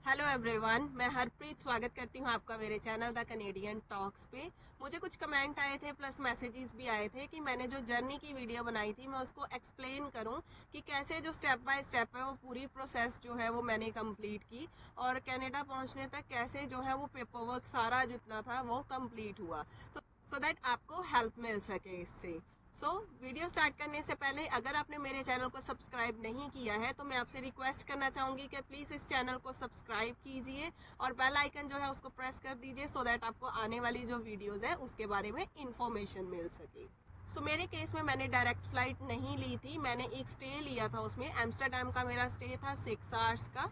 Hello everyone, मैं हरप्रीत स्वागत करती हूँ आपका मेरे चैनल द कनेडियन टॉक्स पे। मुझे कुछ कमेंट आए थे प्लस मैसेजेस भी आए थे कि मैंने जो जर्नी की वीडियो बनाई थी मैं उसको एक्सप्लेन करूँ कि कैसे जो स्टेप बाय स्टेप है वो पूरी प्रोसेस जो है वो मैंने कंप्लीट की और कनाडा पहुँचने तक कैसे जो है वो पेपर वर्क सारा जितना था वो कंप्लीट हुआ, तो सो दैट आपको हेल्प मिल सके इससे। वीडियो स्टार्ट करने से पहले अगर आपने मेरे चैनल को सब्सक्राइब नहीं किया है तो मैं आपसे रिक्वेस्ट करना चाहूँगी कि प्लीज़ इस चैनल को सब्सक्राइब कीजिए और बेल आइकन जो है उसको प्रेस कर दीजिए सो दैट आपको आने वाली जो वीडियोज़ है उसके बारे में इंफॉर्मेशन मिल सके। मेरे केस में मैंने डायरेक्ट फ्लाइट नहीं ली थी, मैंने एक स्टे लिया था। उसमें एम्स्टरडेम का मेरा स्टे था 6 आवर्स का।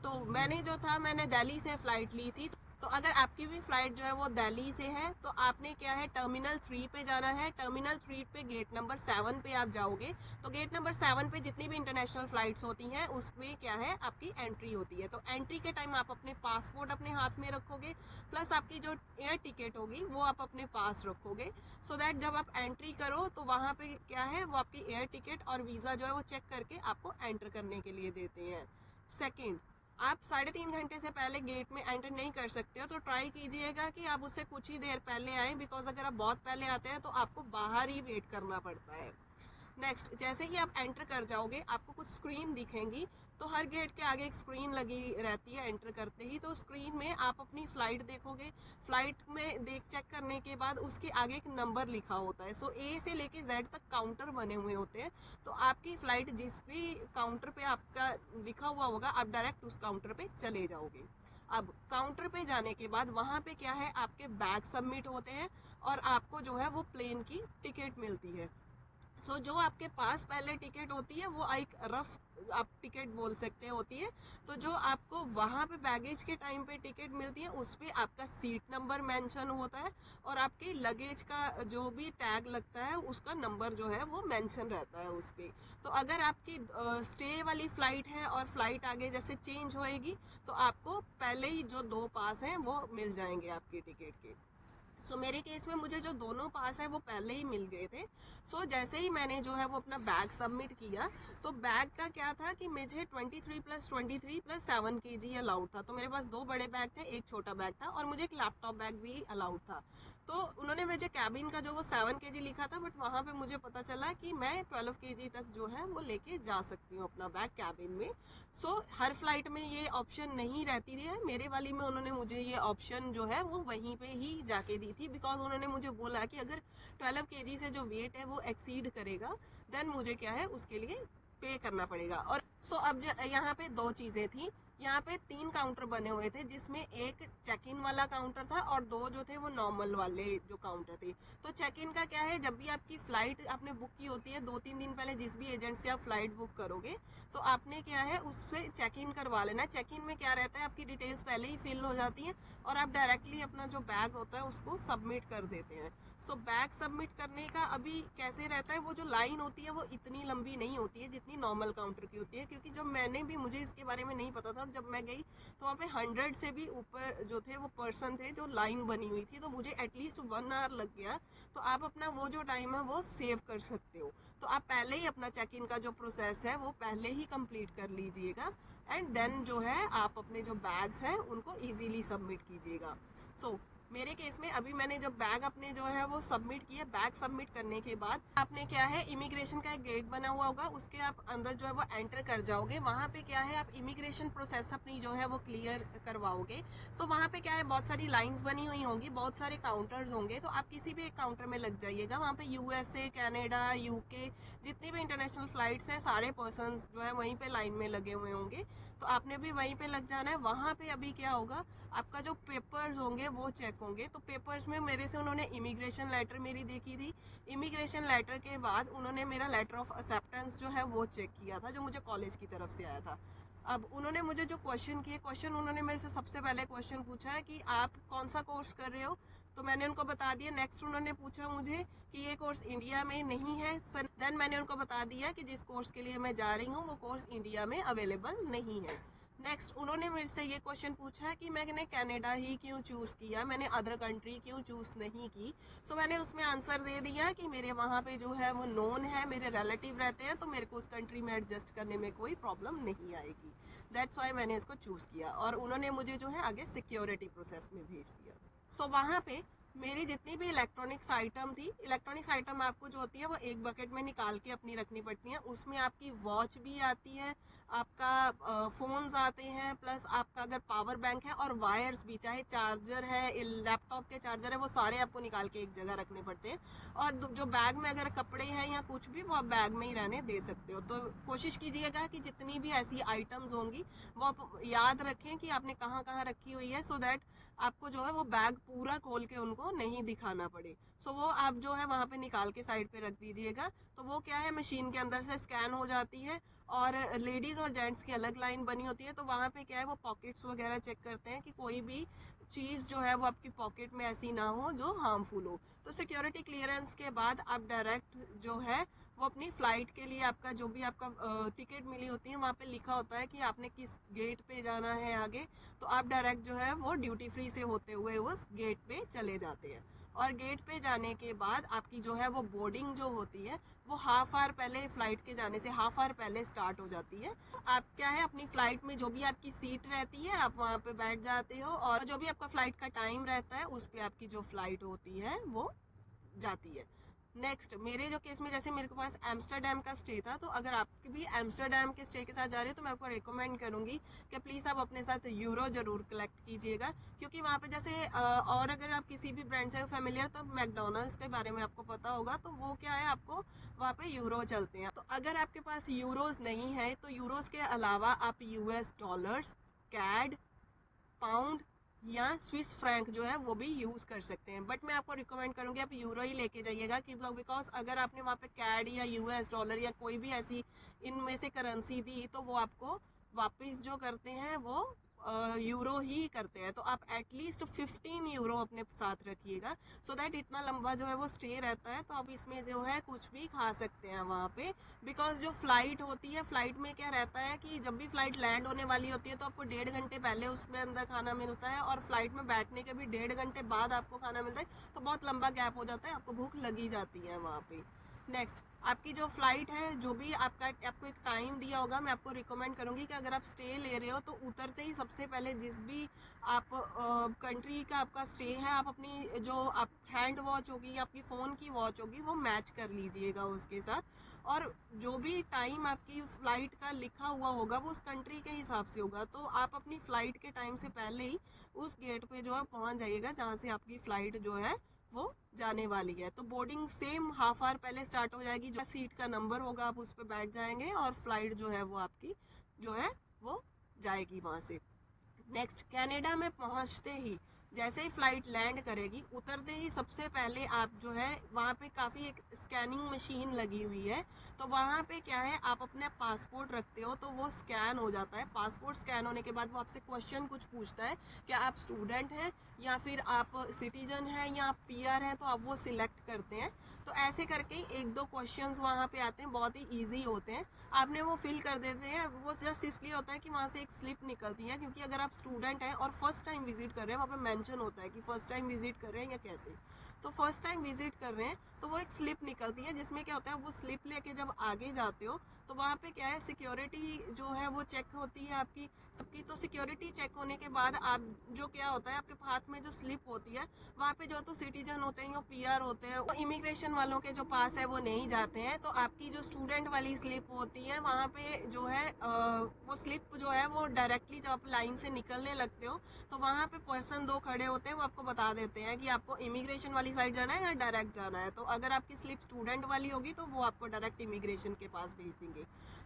तो मैंने जो था मैंने दिल्ली से फ़्लाइट ली थी। तो अगर आपकी भी फ़्लाइट जो है वो दिल्ली से है तो आपने क्या है टर्मिनल 3 पे जाना है। टर्मिनल 3 पे गेट नंबर 7 पे आप जाओगे तो गेट नंबर 7 पे जितनी भी इंटरनेशनल फ़्लाइट्स होती हैं उसमें क्या है आपकी एंट्री होती है। तो एंट्री के टाइम आप अपने पासपोर्ट अपने हाथ में रखोगे प्लस आपकी जो एयर टिकट होगी वो आप अपने पास रखोगे सो दैट जब आप एंट्री करो तो वहाँ पे क्या है वो आपकी एयर टिकट और वीज़ा जो है वो चेक करके आपको एंटर करने के लिए देते हैं। सेकेंड, आप 3.5 घंटे से पहले गेट में एंटर नहीं कर सकते हो तो ट्राई कीजिएगा कि आप उससे कुछ ही देर पहले आए, बिकॉज अगर आप बहुत पहले आते हैं तो आपको बाहर ही वेट करना पड़ता है। नेक्स्ट, जैसे ही आप एंटर कर जाओगे आपको कुछ स्क्रीन दिखेंगी। तो हर गेट के आगे एक स्क्रीन लगी रहती है एंटर करते ही, तो स्क्रीन में आप अपनी फ़्लाइट देखोगे। फ़्लाइट में देख चेक करने के बाद उसके आगे एक नंबर लिखा होता है। ए से लेके जेड तक काउंटर बने हुए होते हैं। तो आपकी फ़्लाइट जिस भी काउंटर पे आपका लिखा हुआ होगा आप डायरेक्ट उस काउंटर पे चले जाओगे। अब काउंटर पे जाने के बाद वहाँ पे क्या है आपके बैग सबमिट होते हैं और आपको जो है वो प्लेन की टिकट मिलती है। जो आपके पास पहले टिकट होती है वो एक रफ आप टिकट बोल सकते होती है। तो जो आपको वहाँ पे बैगेज के टाइम पे टिकट मिलती है उस पर आपका सीट नंबर मेंशन होता है और आपके लगेज का जो भी टैग लगता है उसका नंबर जो है वो मेंशन रहता है उस पर। तो अगर आपकी स्टे वाली फ़्लाइट है और फ्लाइट आगे जैसे चेंज होएगी तो आपको पहले ही जो 2 पास हैं वो मिल जाएंगे आपकी टिकट के। मेरे केस में मुझे जो दोनों पास है वो पहले ही मिल गए थे। जैसे ही मैंने जो है वो अपना बैग सबमिट किया तो बैग का क्या था कि मुझे 23+23+7 kg अलाउड था। तो मेरे पास 2 बड़े बैग थे, एक छोटा बैग था और मुझे एक लैपटॉप बैग भी अलाउड था। तो उन्होंने मुझे कैबिन का जो वो 7 kg लिखा था, बट वहाँ पे मुझे पता चला कि मैं 12 kg तक जो है वो लेके जा सकती हूँ अपना बैग कैबिन में। हर फ्लाइट में ये ऑप्शन नहीं रहती है, मेरे वाली में उन्होंने मुझे ये ऑप्शन जो है वो वहीं पे ही जाके दी थी, बिकॉज उन्होंने मुझे बोला कि अगर 12 kg से जो वेट है वो एक्सीड करेगा देन मुझे क्या है उसके लिए पे करना पड़ेगा। और अब यहाँ पे 2 चीज़ें थी। यहाँ पे 3 काउंटर बने हुए थे जिसमें एक चेक इन वाला काउंटर था और 2 जो थे वो नॉर्मल वाले जो काउंटर थे। तो चेक इन का क्या है, जब भी आपकी फ़्लाइट आपने बुक की होती है 2-3 दिन पहले जिस भी एजेंट से आप फ़्लाइट बुक करोगे तो आपने क्या है उससे चेक इन करवा लेना। चेक इन में क्या रहता है आपकी डिटेल्स पहले ही फिल हो जाती हैं और आप डायरेक्टली अपना जो बैग होता है उसको सबमिट कर देते हैं। बैग सबमिट करने का अभी कैसे रहता है, वो जो लाइन होती है वो इतनी लंबी नहीं होती है जितनी नॉर्मल काउंटर की होती है, क्योंकि जब मैंने भी मुझे इसके बारे में नहीं पता था और जब मैं गई तो वहाँ पे 100 से भी ऊपर जो थे वो पर्सन थे जो लाइन बनी हुई थी, तो मुझे एटलीस्ट 1 आवर लग गया। तो आप अपना वो जो टाइम है वो सेव कर सकते हो। तो आप पहले ही अपना चेक इन का जो प्रोसेस है वो पहले ही कंप्लीट कर लीजिएगा एंड देन जो है आप अपने जो बैग्स हैं उनको ईजिली सबमिट कीजिएगा। मेरे केस में अभी मैंने जब बैग अपने जो है वो सबमिट किया, बैग सबमिट करने के बाद आपने क्या है इमिग्रेशन का एक गेट बना हुआ होगा उसके आप अंदर जो है वो एंटर कर जाओगे। वहाँ पे क्या है आप इमिग्रेशन प्रोसेस अपनी जो है वो क्लियर करवाओगे। वहाँ पे क्या है बहुत सारी लाइंस बनी हुई होंगी, बहुत सारे काउंटर्स होंगे, तो आप किसी भी एक काउंटर में लग जाइएगा। वहाँ पे यूएसए, कनाडा, यूके जितनी भी इंटरनेशनल फ्लाइट्स हैं सारे पर्सन जो है वहीं पे लाइन में लगे हुए होंगे, तो आपने भी वहीं पे लग जाना है। वहाँ पे अभी क्या होगा आपका जो पेपर्स होंगे वो चेक होंगे। तो पेपर्स में मेरे से उन्होंने इमिग्रेशन लेटर मेरी देखी थी। इमिग्रेशन लेटर के बाद उन्होंने मेरा लेटर ऑफ एक्सेप्टेंस जो है वो चेक किया था जो मुझे कॉलेज की तरफ से आया था। अब उन्होंने मुझे जो क्वेश्चन उन्होंने मेरे से सबसे पहले क्वेश्चन पूछा है कि आप कौन सा कोर्स कर रहे हो, तो मैंने उनको बता दिया। नेक्स्ट उन्होंने पूछा मुझे कि ये कोर्स इंडिया में नहीं है, देन मैंने उनको बता दिया कि जिस कोर्स के लिए मैं जा रही हूँ वो कोर्स इंडिया में अवेलेबल नहीं है। नेक्स्ट उन्होंने मेरे से ये क्वेश्चन पूछा कि मैंने कनाडा ही क्यों चूज़ किया, मैंने अदर कंट्री क्यों चूज़ नहीं की। मैंने उसमें आंसर दे दिया कि मेरे वहाँ पे जो है वो नोन है, मेरे रिलेटिव रहते हैं, तो मेरे को उस कंट्री में एडजस्ट करने में कोई प्रॉब्लम नहीं आएगी। दैट्स वाई मैंने इसको चूज़ किया और उन्होंने मुझे जो है आगे सिक्योरिटी प्रोसेस में भेज दिया। सो वहाँ पे मेरी जितनी भी इलेक्ट्रॉनिक्स आइटम थी, इलेक्ट्रॉनिक्स आइटम आपको जो होती है वो एक बकेट में निकाल के अपनी रखनी पड़ती है। उसमें आपकी वॉच भी आती है, आपका फ़ोन्स आते हैं, प्लस आपका अगर पावर बैंक है और वायर्स भी, चाहे चार्जर है, लैपटॉप के चार्जर है, वो सारे आपको निकाल के एक जगह रखने पड़ते हैं। और जो बैग में अगर कपड़े हैं या कुछ भी, वो आप बैग में ही रहने दे सकते हो। तो कोशिश कीजिएगा कि जितनी भी ऐसी आइटम्स होंगी वो आप याद रखें कि आपने कहाँ कहाँ रखी हुई है, सो दैट आपको जो है वो बैग पूरा खोल के उनको नहीं दिखाना पड़े। सो वो आप जो है वहाँ पे निकाल के साइड पे रख दीजिएगा। तो वो क्या है, मशीन के अंदर से स्कैन हो जाती है और लेडीज़ और जेंट्स की अलग लाइन बनी होती है। तो वहाँ पे क्या है, वो पॉकेट्स वगैरह चेक करते हैं कि कोई भी चीज़ जो है वो आपकी पॉकेट में ऐसी ना हो जो हार्मफुल हो। तो सिक्योरिटी क्लियरेंस के बाद आप डायरेक्ट जो है वो अपनी फ़्लाइट के लिए, आपका जो भी आपका टिकट मिली होती है वहाँ पे लिखा होता है कि आपने किस गेट पे जाना है आगे। तो आप डायरेक्ट जो है वो ड्यूटी फ्री से होते हुए उस गेट पे चले जाते हैं। और गेट पे जाने के बाद आपकी जो है वो बोर्डिंग जो होती है वो हाफ आवर पहले, फ़्लाइट के जाने से हाफ आवर पहले स्टार्ट हो जाती है। आप क्या है, अपनी फ़्लाइट में जो भी आपकी सीट रहती है आप वहाँ पे बैठ जाते हो और जो भी आपका फ़्लाइट का टाइम रहता है उस पर आपकी जो फ़्लाइट होती है वो जाती है। नेक्स्ट मेरे जो केस में, जैसे मेरे के पास एम्स्टरडेम का स्टे था, तो अगर आप भी एम्स्टरडेम के स्टे के साथ जा रहे हो तो मैं आपको रिकमेंड करूंगी कि प्लीज़ आप अपने साथ यूरो ज़रूर कलेक्ट कीजिएगा। क्योंकि वहाँ पे जैसे और अगर आप किसी भी ब्रांड से फेमिलियर, तो मैकडोनल्ड्स के बारे में आपको पता होगा, तो वो क्या है, आपको वहाँ पे यूरो चलते हैं। तो अगर आपके पास यूरोज नहीं है तो यूरोज के अलावा आप US डॉलर्स, कैड, पाउंड या स्विस फ्रैंक जो है वो भी यूज़ कर सकते हैं। बट मैं आपको रिकमेंड करूँगी आप यूरो ही लेके जाइएगा, कि बिकॉज अगर आपने वहाँ पे कैड या US डॉलर या कोई भी ऐसी इनमें से करेंसी दी तो वो आपको वापस जो करते हैं वो यूरो ही करते हैं। तो आप एटलीस्ट 15 यूरो अपने साथ रखिएगा, सो दैट इतना लंबा जो है वो स्टे रहता है। तो आप इसमें जो है कुछ भी खा सकते हैं वहाँ पे। बिकॉज जो फ़्लाइट होती है, फ़्लाइट में क्या रहता है कि जब भी फ़्लाइट लैंड होने वाली होती है तो आपको 1.5 घंटे पहले उसमें अंदर खाना मिलता है और फ्लाइट में बैठने के भी 1.5 घंटे बाद आपको खाना मिलता है। तो बहुत लंबा गैप हो जाता है, आपको भूख लगी जाती है वहाँ पे। नेक्स्ट आपकी जो फ़्लाइट है, जो भी आपको एक टाइम दिया होगा, मैं आपको रिकमेंड करूँगी कि अगर आप स्टे ले रहे हो तो उतरते ही सबसे पहले जिस भी आप कंट्री का आपका स्टे है, आप अपनी जो आप हैंड वॉच होगी या आपकी फ़ोन की वॉच होगी वो मैच कर लीजिएगा उसके साथ। और जो भी टाइम आपकी फ़्लाइट का लिखा हुआ होगा वो उस कंट्री के हिसाब से होगा। तो आप अपनी फ़्लाइट के टाइम से पहले ही उस गेट पे जो है पहुँच जाइएगा जहाँ से आपकी फ़्लाइट जो है वो जाने वाली है। तो बोर्डिंग सेम हाफ आवर पहले स्टार्ट हो जाएगी, जो सीट का नंबर होगा आप उस पर बैठ जाएंगे और फ्लाइट जो है वो आपकी जो है वो जाएगी वहाँ से। नेक्स्ट कनाडा में पहुँचते ही, जैसे ही फ़्लाइट लैंड करेगी, उतरते ही सबसे पहले आप जो है वहाँ पे काफ़ी एक स्कैनिंग मशीन लगी हुई है। तो वहाँ पे क्या है, आप अपना पासपोर्ट रखते हो तो वो स्कैन हो जाता है। पासपोर्ट स्कैन होने के बाद वो आपसे क्वेश्चन कुछ पूछता है, क्या आप स्टूडेंट हैं या फिर आप सिटीजन हैं या आप PR हैं, तो आप वो सिलेक्ट करते हैं। तो ऐसे करके 1-2 क्वेश्चंस वहाँ पे आते हैं, बहुत ही ईजी होते हैं, आपने वो फिल कर देते हैं। वो जस्ट इसलिए होता है कि वहाँ से एक स्लिप निकलती है, क्योंकि अगर आप स्टूडेंट हैं और फर्स्ट टाइम विजिट कर रहे हैं, वहाँ पे मेंशन होता है कि फर्स्ट टाइम विजिट कर रहे हैं या कैसे। तो फर्स्ट टाइम विजिट कर रहे हैं तो वो एक स्लिप निकलती है, जिसमें क्या होता है, वो स्लिप लेके जब आगे जाते हो तो वहाँ पे क्या है, सिक्योरिटी जो है वो चेक होती है आपकी सबकी। तो सिक्योरिटी चेक होने के बाद आप जो क्या होता है, आपके हाथ में जो स्लिप होती है, वहाँ पे जो तो सिटीजन होते हैं, PR होते हैं, वो इमिग्रेशन वालों के जो पास है वो नहीं जाते हैं। तो आपकी जो स्टूडेंट वाली स्लिप होती है, वहाँ पे जो है वो स्लिप जो है वो डायरेक्टली जब आप लाइन से निकलने लगते हो तो वहाँ पे पर्सन 2 खड़े होते हैं, वो आपको बता देते हैं कि आपको इमिग्रेशन वाली साइड जाना है या डायरेक्ट जाना है। तो अगर आपकी स्लिप स्टूडेंट वाली होगी तो वो आपको डायरेक्ट इमिग्रेशन के पास भेज देंगे।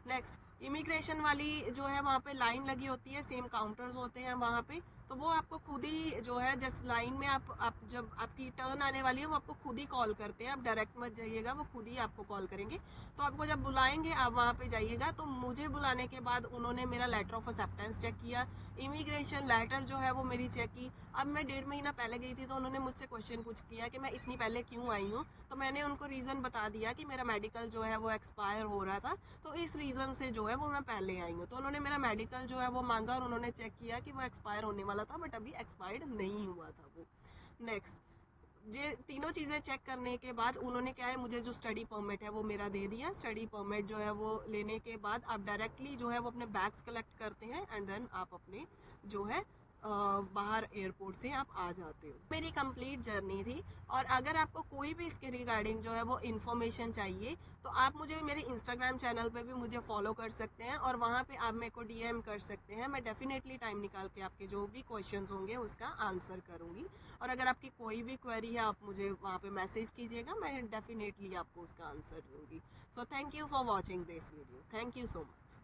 नेक्स्ट इमिग्रेशन वाली जो है वहाँ पे लाइन लगी होती है, सेम काउंटर्स होते हैं वहाँ पे। तो वो आपको खुद ही जो है, जिस लाइन में आप जब आपकी टर्न आने वाली है वो आपको खुद ही कॉल करते हैं, आप डायरेक्ट मत जाइएगा, वो खुद ही आपको कॉल करेंगे। तो आपको जब बुलाएंगे आप वहाँ पे जाइएगा। तो मुझे बुलाने के बाद उन्होंने मेरा लेटर ऑफ एक्सेप्टेंस चेक किया, इमिग्रेशन लेटर जो है वो मेरी चेक की। अब मैं 1.5 महीना पहले गई थी तो उन्होंने मुझसे क्वेश्चन पूछ किया कि मैं इतनी पहले क्यों आई हूँ। तो मैंने उनको रीज़न बता दिया कि मेरा मेडिकल जो है वो एक्सपायर हो रहा था, तो इस रीज़न से जो है वो मैं पहले आई हूँ। तो उन्होंने मेरा मेडिकल जो है वो मांगा और उन्होंने चेक किया कि वो एक्सपायर होने वाला था, बट अभी एक्सपायर्ड नहीं हुआ था वो। नेक्स्ट ये तीनों चीज़ें चेक करने के बाद उन्होंने क्या है, मुझे जो स्टडी परमिट है वो मेरा दे दिया। स्टडी परमिट जो है वो लेने के बाद आप डायरेक्टली जो है वो अपने बैग्स कलेक्ट करते हैं एंड देन आप अपने जो है बाहर एयरपोर्ट से आप आ जाते हो। मेरी कंप्लीट जर्नी थी। और अगर आपको कोई भी इसके रिगार्डिंग जो है वो इन्फॉर्मेशन चाहिए तो आप मुझे मेरे इंस्टाग्राम चैनल पे भी मुझे फॉलो कर सकते हैं और वहाँ पे आप मेरे को डीएम कर सकते हैं। मैं डेफिनेटली टाइम निकाल के आपके जो भी क्वेश्चंस होंगे उसका आंसर करूँगी। और अगर आपकी कोई भी क्वेरी है आप मुझे वहाँ पे मैसेज कीजिएगा, मैं डेफिनेटली आपको उसका आंसर दूँगी। So thank you for watching this video. Thank you so much.